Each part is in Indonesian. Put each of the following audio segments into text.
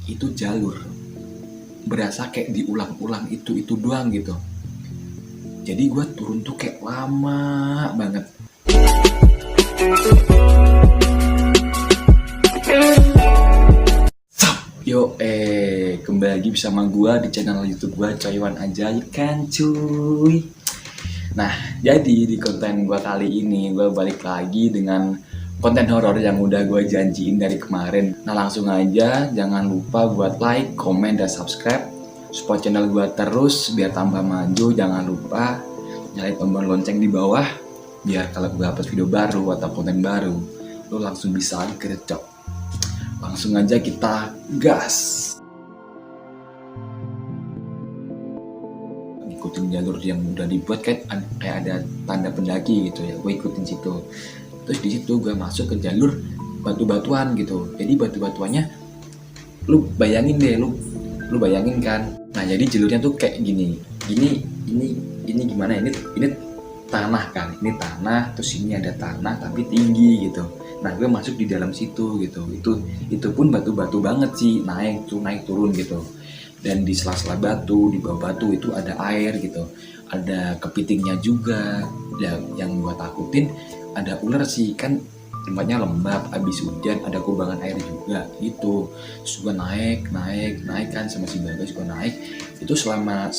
itu jalur berasa kayak diulang-ulang itu doang gitu. Jadi gue turun tuh kayak lama banget. Yo, kembali lagi bersama gue di channel YouTube gue, Coywan Ajaib kan cuy. Nah, jadi di konten gue kali ini gue balik lagi dengan konten horor yang udah gue janjiin dari kemarin. Nah, langsung aja jangan lupa buat like, komen, dan subscribe support channel gue terus biar tambah maju. Jangan lupa nyalain tombol lonceng di bawah biar kalau gue upload video baru atau konten baru lo langsung bisa gercep. Langsung aja kita gas. Ikutin jalur yang udah dibuat kayak ada tanda pendaki gitu ya, gue ikutin situ. Terus di situ gue masuk ke jalur batu-batuan gitu. Jadi batu-batuannya lu bayangin deh, lu bayangin kan. Nah, jadi jalurnya tuh kayak gini. Ini gimana ya? Ini tanah kan. Ini tanah, terus ini ada tanah tapi tinggi gitu. Nah, gue masuk di dalam situ gitu. Itu pun batu-batu banget sih, naik turun gitu. Dan di sela-sela batu, di bawah batu itu ada air gitu. Ada kepitingnya juga. Yang gue takutin ada ular sih, kan tempatnya lembab, abis hujan ada kubangan air juga gitu. Terus gue naik kan sama si Bagas, gue naik. Itu selama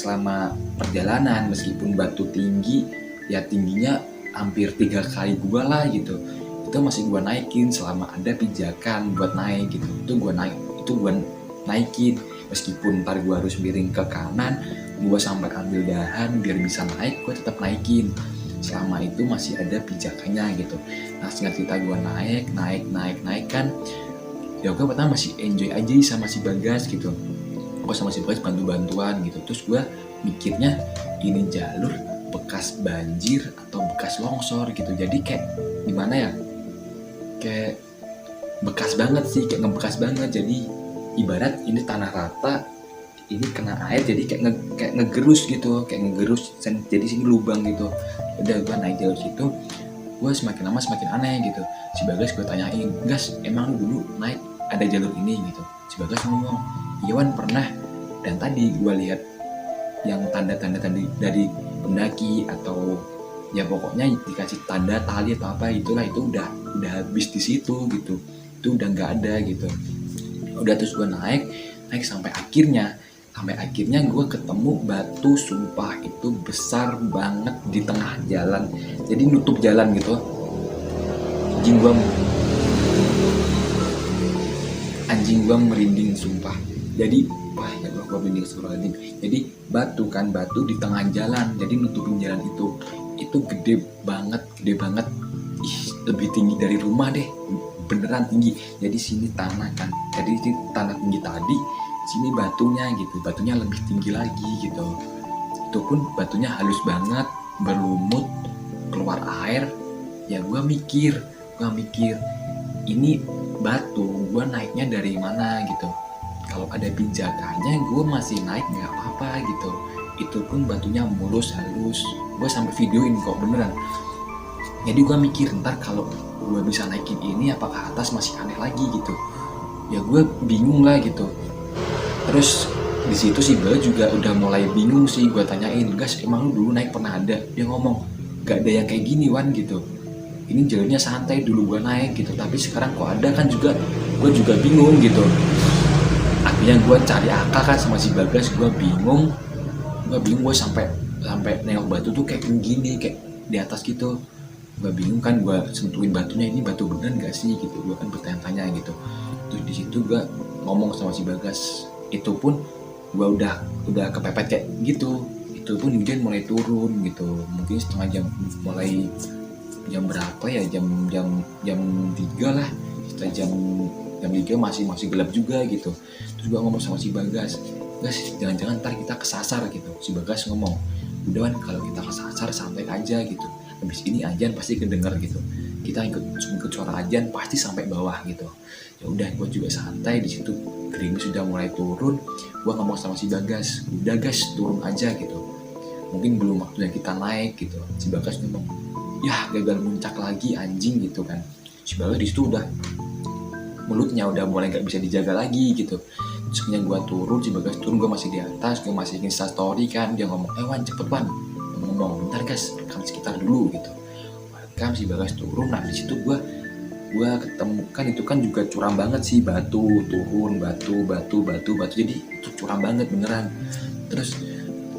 perjalanan, meskipun batu tinggi, ya tingginya hampir 3 kali gue lah gitu. Itu masih gue naikin selama ada pijakan buat naik gitu. Itu gue naikin meskipun ntar gue harus miring ke kanan, gue sampai ambil dahan biar bisa naik, gue tetap naikin selama itu masih ada pijakannya gitu. Nah, singkat cerita gue naik kan, ya gue pertama masih enjoy aja sama si Bagas gitu. Gue sama si Bagas bantuan gitu. Terus gue mikirnya ini jalur bekas banjir atau bekas longsor gitu. Jadi kayak gimana ya, kayak bekas banget sih, kayak ngebekas banget. Jadi ibarat ini tanah rata, ini kena air jadi kayak ngegerus gitu, jadi sini lubang gitu. Udah gue naik jalur situ, gue semakin lama semakin aneh gitu. Si Bagas gue tanyain, Gas, emang lu dulu naik ada jalur ini gitu? Si Bagas ngomong, iya Wan pernah, dan tadi gue lihat yang tanda-tanda tadi dari pendaki atau ya pokoknya dikasih tanda tali atau apa itulah, itu udah habis di situ gitu. Itu udah nggak ada gitu. Udah, terus gue naik sampai akhirnya gue ketemu batu, sumpah itu besar banget di tengah jalan, jadi nutup jalan gitu. Anjing gua merinding sumpah. Jadi wah ya Allah, gua merinding suruh anjing. Jadi batu di tengah jalan, jadi nutupin jalan itu gede banget. Ih, lebih tinggi dari rumah deh, beneran tinggi. Jadi sini tanah kan, jadi ini tanah tinggi tadi, sini batunya gitu, batunya lebih tinggi lagi gitu. Itu pun batunya halus banget, berlumut, keluar air. Ya gue mikir ini batu gue naiknya dari mana gitu. Kalau ada pijakannya gue masih naik nggak apa-apa gitu. Itu pun batunya mulus, halus. Gue sampai videoin kok, beneran. Jadi gue mikir, ntar kalau gue bisa naikin ini apakah atas masih aneh lagi gitu. Ya gue bingung lah gitu. Terus di situ si Bel juga udah mulai bingung sih. Gue tanyain, Gas, emang lu dulu naik pernah ada? Dia ngomong, gak ada yang kayak gini Wan gitu. Ini jalurnya santai dulu gue naik gitu, tapi sekarang kok ada kan juga. Gue juga bingung gitu. Akhirnya gue cari akal kan sama si Bagas. Gue bingung gue sampai nengok batu tuh kayak gini, kayak di atas gitu. Gue bingung kan, gue sentuhin batunya, ini batu beneran gak sih gitu. Gue kan bertanya-tanya gitu. Terus di situ gue ngomong sama si Bagas, itu pun gue udah kepepet kayak gitu. Itu pun hujan mulai turun gitu, mungkin setengah jam, mulai jam berapa ya, jam 3 lah. Setelah jam 3 masih gelap juga gitu. Terus gue ngomong sama si Bagas, Gas, jangan-jangan ntar kita kesasar gitu. Si Bagas ngomong, udah Wan, kalau kita kesasar santai aja gitu, habis ini ajan pasti kedenger gitu, kita ikut suara ajan pasti sampai bawah gitu. Ya udah, gue juga santai di situ. Gerimis sudah mulai turun. Gue ngomong sama si Bagas, udah Gas, turun aja gitu, mungkin belum waktunya kita naik gitu. Si Bagas ngomong, ya gagal muncak lagi anjing gitu kan. Si Bagas di situ udah mulutnya udah mulai nggak bisa dijaga lagi gitu. Terusnya gue turun, si Bagas turun, gue masih di atas, gue masih Insta story kan, dia ngomong, Wan cepet Wan, ngomong bentar gas, rekam sekitar dulu gitu. Rekam, si Bagas turun, nah di situ gue ketemu kan, itu kan juga curam banget sih, batu turun, batu, jadi itu curam banget beneran. Terus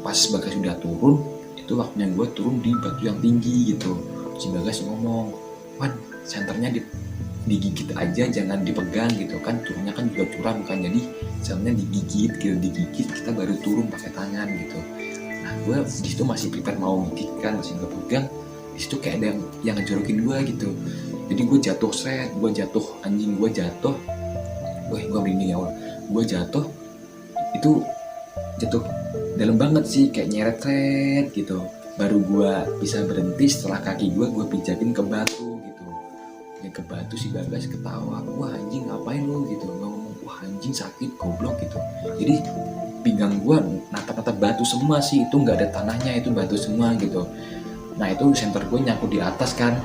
pas Bagas udah turun, itu waktunya gue turun di batu yang tinggi gitu. Si Bagas ngomong, Wan senternya digigit aja, jangan dipegang gitu kan, turunnya kan juga curam kan, jadi senternya digigit kita baru turun pakai tangan gitu. Nah gue di situ masih prepare mau gigit kan, masih gue pegang, di situ kayak ada yang ngejorokin gue gitu. Jadi gue jatuh anjing, gue jatuh, gue merinding ya Allah, gue jatuh, itu jatuh dalam banget sih, kayak nyeret gitu. Baru gue bisa berhenti setelah kaki gue pijakin ke batu gitu. Ya ke batu, si Bagas ketawa, wah anjing ngapain lu gitu, ngomong wah anjing sakit goblok gitu. Jadi pinggang gue natap-natap batu semua sih, itu nggak ada tanahnya, itu batu semua gitu. Nah itu senter gue nyangkut di atas kan,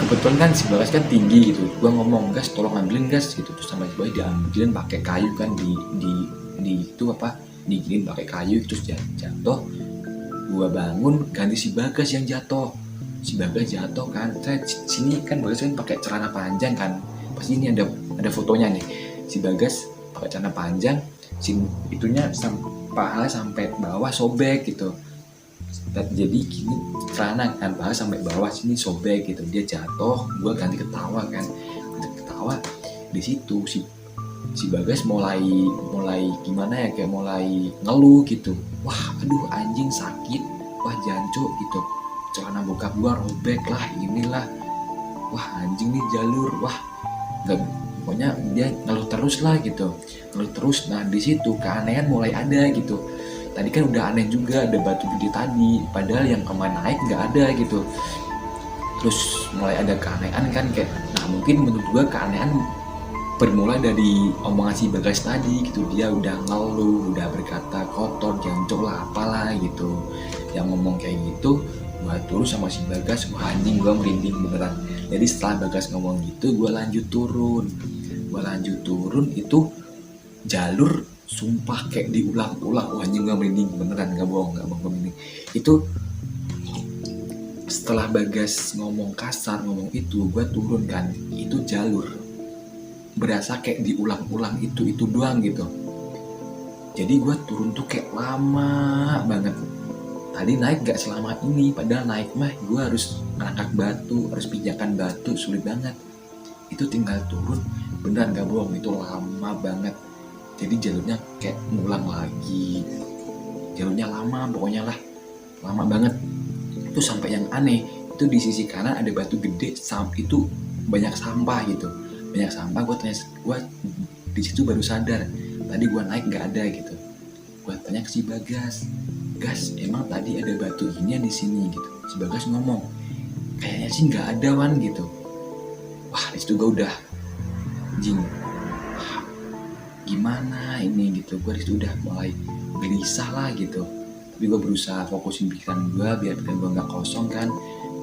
kebetulan kan si Bagas kan tinggi gitu. Gue ngomong, gas tolong ambilin gas gitu, terus sama si Bagas diambilin pakai kayu kan, di itu apa, digilin pakai kayu, terus jatuh. Gue bangun, ganti si Bagas yang jatuh. Si Bagas jatuh kan, sini kan Bagas kan pakai celana panjang kan, pasti ini ada fotonya nih. Si Bagas pakai celana panjang, itunya paha sampai bawah sobek gitu. Jadi gini celana kan, paha sampai bawah sini sobek gitu. Dia jatuh, gue ganti ketawa kan, di situ si Bagas mulai gimana ya, kayak mulai ngeluh gitu, wah aduh anjing sakit, wah jancuk gitu, celana bokap gua robek lah, inilah, wah anjing nih jalur, wah nggak, pokoknya dia ngeluh terus lah gitu, Nah di situ keanehan mulai ada gitu. Tadi kan udah aneh juga, ada batu gede tadi, padahal yang kemana naik nggak ada gitu. Terus mulai ada keanehan kan, kayak nah mungkin menurut gua keanehan bermula dari omongan si Bagas tadi gitu. Dia udah ngeluh, udah berkata kotor, jancok lah, apalah gitu. Yang ngomong kayak gitu, gue turun sama si Bagas, wah anjing gue merinding beneran. Jadi setelah Bagas ngomong gitu, gue lanjut turun, itu jalur sumpah kayak diulang-ulang, wah anjing gue merinding beneran, gak bohong merinding. Itu setelah Bagas ngomong kasar, ngomong itu, gue turun kan, itu jalur berasa kayak diulang-ulang itu doang gitu. Jadi gue turun tuh kayak lama banget. Tadi naik gak selama ini, padahal naik mah gue harus ngangkat batu, harus pijakan batu, sulit banget. Itu tinggal turun, beneran gak bohong, itu lama banget. Jadi jalurnya kayak ngulang lagi, jalurnya lama pokoknya lah, lama banget. Itu sampai yang aneh, itu di sisi kanan ada batu gede, itu banyak sampah gitu. Banyak sampah, gue di situ baru sadar tadi gue naik nggak ada gitu. Gue tanya ke si Bagas, Gas emang tadi ada batu ini di sini gitu. Si Bagas ngomong, kayaknya sih nggak ada Wan gitu. Wah di situ gue udah jing, gimana ini gitu. Gue di situ udah mulai gelisah lah gitu. Tapi gue berusaha fokusin pikiran gue biar pikiran gue nggak kosong kan.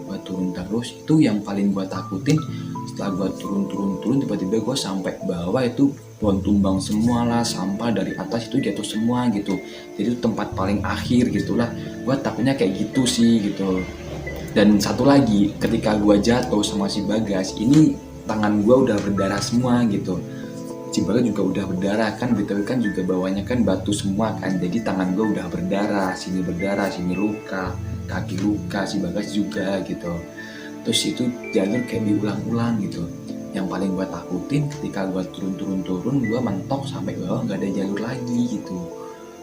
Gue turun terus, itu yang paling gue takutin. Setelah gue turun, tiba-tiba gue sampai bawah, itu pohon tumbang semua lah, sampah dari atas itu jatuh semua gitu. Jadi itu tempat paling akhir gitulah. Gue takutnya kayak gitu sih gitu. Dan satu lagi, ketika gue jatuh sama si Bagas, ini tangan gue udah berdarah semua gitu. Si Bagas juga udah berdarah kan, betul kan, juga bawahnya kan batu semua kan. Jadi tangan gue udah berdarah, sini luka, kaki luka, si Bagas juga gitu. Terus itu jalur kayak diulang-ulang gitu. Yang paling gue takutin ketika gue turun, gue mentok sampai bawah nggak ada jalur lagi gitu.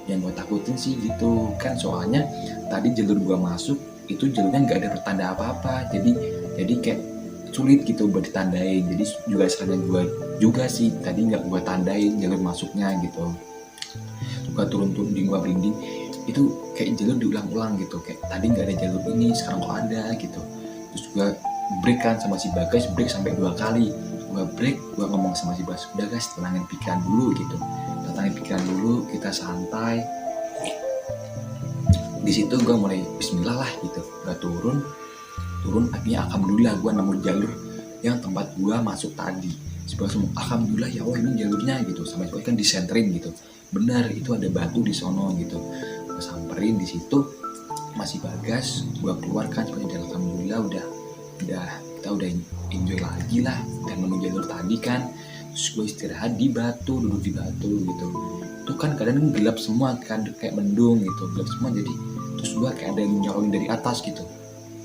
Yang gue takutin sih gitu kan, soalnya tadi jalur gue masuk itu jalurnya nggak ada pertanda apa-apa, jadi kayak sulit gitu buat ditandain. Jadi juga salahnya gue juga sih, tadi nggak gue tandain jalur masuknya gitu. Gue turun di gue berinding, itu kayak jalur diulang-ulang gitu, kayak tadi nggak ada jalur ini, sekarang kok ada gitu. Terus gue break kan sama si Bagas, break sampai 2 kali. Gue break, gue ngomong sama si Bagas, udah guys tenangin pikiran dulu gitu, kita santai. Di situ gue mulai bismillah lah gitu. Gue turun, turun, akhirnya alhamdulillah gue nemu jalur yang tempat gue masuk tadi. Sebelah semua alhamdulillah ya Allah ini jalurnya gitu, sampai kan disenterin gitu, benar itu ada batu di sono gitu. Gue samperin di situ masih Bagas, gue keluarkan sebenarnya, alhamdulillah udah kita udah enjoy lagi lah dan nemu jalur tadi kan. Terus gue istirahat di batu, duduk di batu gitu. Itu kan kadang gelap semua kan, kayak mendung gitu, gelap semua. Jadi terus gue kayak ada yang nyolong dari atas gitu,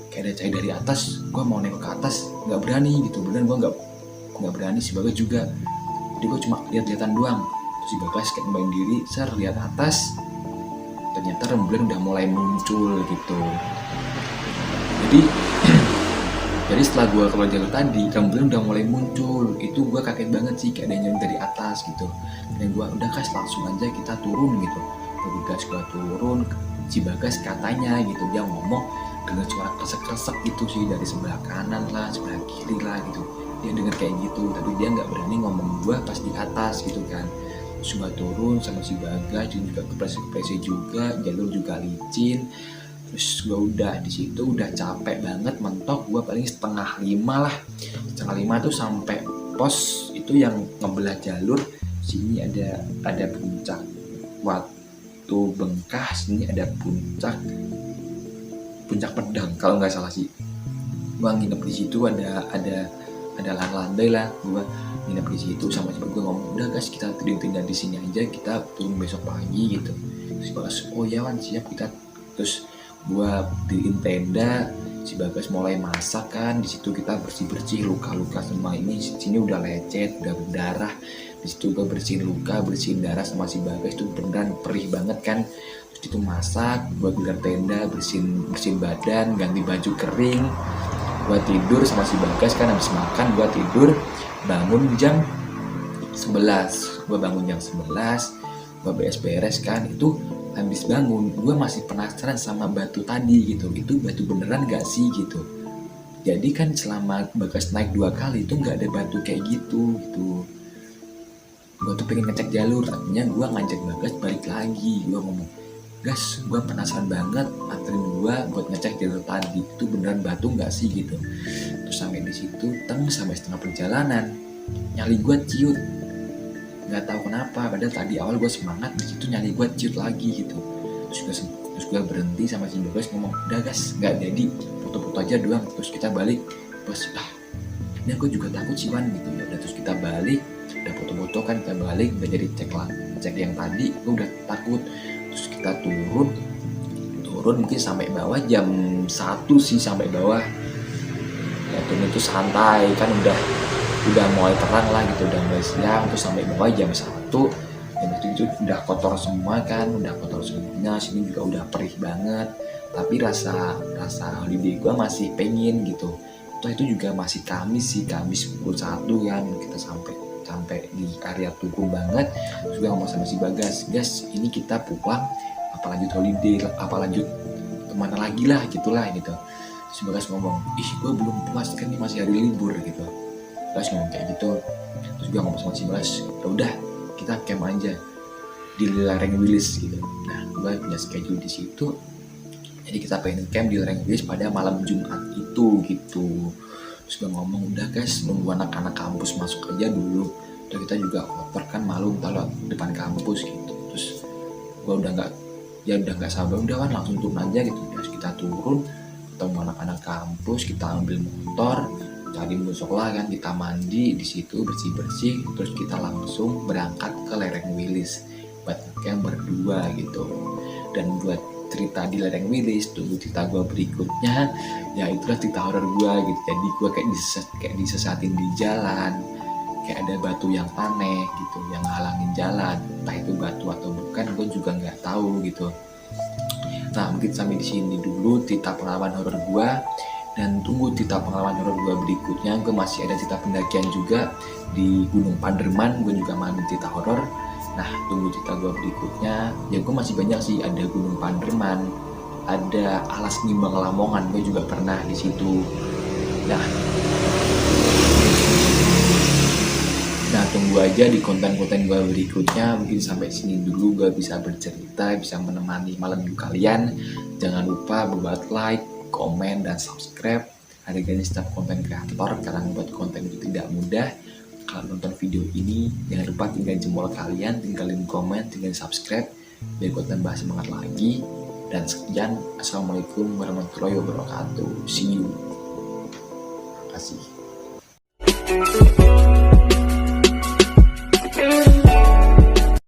kayak ada cahaya dari atas. Gue mau nengok ke atas nggak berani gitu, beneran gue nggak berani. Si Bagas juga, jadi gue cuma lihat-lihatan doang. Terus si Bagas kayak main diri, lihat atas, ternyata rembulan udah mulai muncul gitu. Jadi setelah gue keluar jalur tadi, rembulan udah mulai muncul. Itu gue kaget banget sih, kayak ada yang dari atas gitu. Dan gue udah guys langsung aja kita turun gitu. Bagas gue turun, si Bagas katanya gitu, dia ngomong dengan suara kresek-kresek gitu sih, dari sebelah kanan lah, sebelah kiri lah gitu. Dia denger kayak gitu, tapi dia nggak berani ngomong gue pas di atas gitu kan. Terus gue turun sama si Bagas, dan juga kepresi juga, jalur juga licin. Terus gue udah di situ udah capek banget, mentok. Gue paling setengah lima tuh sampai pos itu yang ngebelah jalur. Sini ada puncak Watu Bengkah, sini ada puncak Pedang kalau nggak salah sih. Gue nginep di situ, ada landai lah. Gue nginep di situ sama gue ngomong, udah guys kita tidur di sini aja, kita turun besok pagi gitu. Terus Bagas, oh ya Wan siap kita. Terus gue diriin tenda, si Bagas mulai masak kan. Di situ kita bersih luka-luka semua. Ini sini udah lecet, udah berdarah. Di situ gue bersihin luka, bersihin darah sama si Bagas, itu beneran perih banget kan. Terus itu masak, gue gelar tenda, bersihin badan, ganti baju kering. Gue tidur sama si Bagas kan, habis makan gue tidur, bangun jam 11. Gue bangun jam 11, gue beres-beres kan. Itu habis bangun gue masih penasaran sama batu tadi gitu, itu batu beneran gak sih gitu. Jadi kan selama Bagas naik 2 kali itu gak ada batu kayak gitu. Gue tuh pengen ngecek jalur, artinya gue ngajak Bagas balik lagi. Gue ngomong, Gas gue penasaran banget, anterin gue buat ngecek jalur tadi, itu beneran batu gak sih gitu. Terus sampai di situ sampai setengah perjalanan nyali gue ciut, nggak tahu kenapa, padahal tadi awal gue semangat, di situ nyali gue ciut lagi gitu. Terus gue berhenti sama si Bagas ngomong, udah Gas nggak jadi, foto-foto aja doang, terus kita balik. Terus ini gue juga takut sih Wan gitu ya. Udah terus kita balik, udah foto-foto kan, kita balik udah jadi cek yang tadi. Gue udah takut. Terus kita turun mungkin sampai bawah jam 1 sih, sampai bawah ya. Turun itu santai kan, udah mulai terang lah gitu, udah mulai siang. Terus sampai bawah jam 1, jam itu udah kotor semua kan, udah kotor semuanya. Sini juga udah perih banget, tapi rasa holiday gue masih pengen gitu. Itu juga masih Kamis pukul 1 kan, kita sampai di area Tugu banget. Terus gue ngomong sama si Bagas, Gas ini kita pulang apa lanjut holiday, apa lanjut kemana lagi lah gitulah gitu. Si Bagas ngomong, ih gue belum puas kan, ini masih hari libur gitu. Bagas ngomong kayak gitu. Terus gue ngomong sama si Bagas, ya udah kita camp aja di lereng Wilis gitu. Nah gue punya schedule di situ, jadi kita pengen camp di lereng Wilis pada malam Jumat itu gitu. Terus gue ngomong, udah guys nunggu anak-anak kampus masuk aja dulu, dan kita juga koper kan, malu kalau depan kampus gitu. Terus gue udah nggak sabar, udah kan langsung turun aja gitu. Terus kita turun ketemu anak-anak kampus, kita ambil motor, cari musola kan, kita mandi di situ bersih, terus kita langsung berangkat ke lereng Wilis buat camp berdua gitu. Dan buat cerita di lereng Wilis, tunggu cerita gue berikutnya, ya itulah cerita horor gue gitu. Jadi gue kayak disesatin di jalan, kayak ada batu yang aneh gitu yang halangin jalan, entah itu batu atau bukan gue juga nggak tahu gitu. Nah mungkin sampai di sini dulu cerita pengalaman horor gue, dan tunggu cerita pengalaman horor gue berikutnya. Gue masih ada cerita pendakian juga di Gunung Panderman, gue juga mau cerita horor. Nah tunggu cerita gue berikutnya. Ya gue masih banyak sih, ada Gunung Panderman, ada Alas Nimbang Lamongan, gue juga pernah di situ. Nah tunggu aja di konten-konten gue berikutnya. Mungkin sampai sini dulu gue bisa bercerita, bisa menemani malam minggu kalian. Jangan lupa buat like, komen, dan subscribe. Harganya setiap konten kreator karena membuat konten itu tidak mudah. Kalau nonton video ini, jangan lupa tinggal jempol kalian, tinggalin komen, tinggalin subscribe, biar gue tambah semangat lagi. Dan sekian, assalamualaikum warahmatullahi wabarakatuh. See you. Terima kasih.